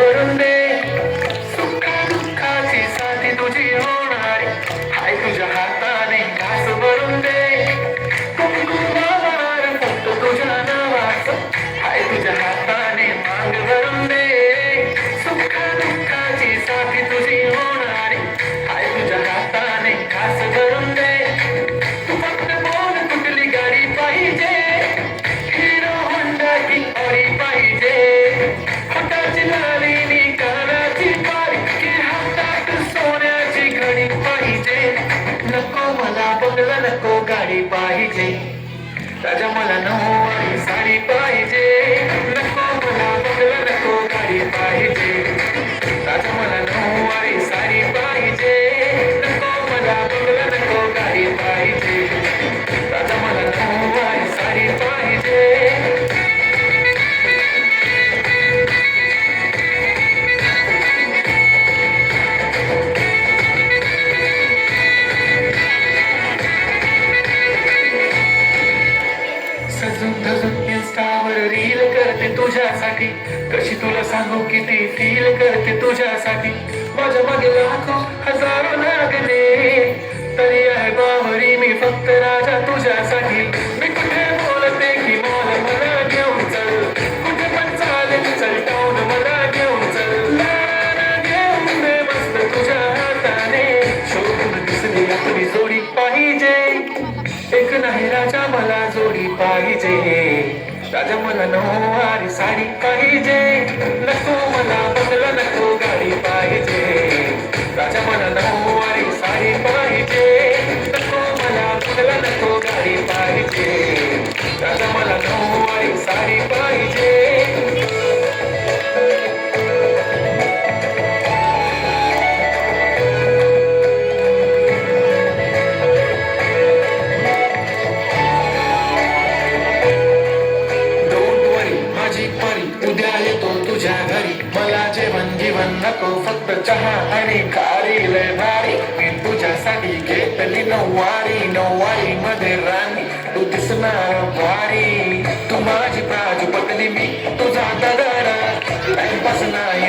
भरून दे. सुखा दुःखाची साथी तुझी होणारी हाय तुझ्या हाताने घास भरून दे. कुंकुमावर फक्त तुझ्या नावाचं हाय तुझ्या हाताने मांग भरून दे. सुखा दुःखाची साथी तुझी होणारी हाय तुझ्या हाताने घास भरून दे. तू फक्त बोल कुठली गाडी पाहिजे, हिरो होंडा की ऑडी पाहिजे. हाताची लालीनी कानाची बारी की हातात सोन्याची घडी पाहिजे. नको मला बंगला नको गाडी पाहिजे, राजा मला नऊवारी साडी पाहिजे. नको मला बंगला नको गाडी पाहिजे, राजा मला नऊवारी साडी पाहिजे. नको मला बंगला नको गाडी पाहिजे, राजा मला नऊवारी साडी पाहिजे. सजून धजून इन्स्टावर रील करते तुझ्यासाठी, कशी तुला सांगू किती फील करते तुझ्यासाठी. माझ्या मागे लाखो हजारो लागले तरी आहे बावरी मी फक्त राजा तुझ्यासाठी. मी कुठे बोलते की मॉल मला घेऊन चल, कुठे पण चालेल चल टाऊन मला घेऊन चल. लाना घेऊन दे मस्त तुझ्या हाताने, शोधून दिसली आपली जोडी पाहिजे. एक नाही राजा मला जोडी पाहिजे, राजा मला नऊवारी साडी पाहिजे. नको मला बंगला नको गाडी पाहिजे, राजा मला नऊवारी साडी पाहिजे. नको मला बंगला नको गाडी पाहिजे, राजा मला नऊवारी साडी पाहिजे. उद्या येतो तुझ्या घरी, मला जेवण जीवन नको फक्त चहा आणि खारी लय भारी. मी तुझ्यासाठी घेतली नऊवारी, नऊवारी मध्ये राणी तू दिसणार भारी. तू माझी प्राजू पत्नी मी तुझा दादा, टाइमपास नाही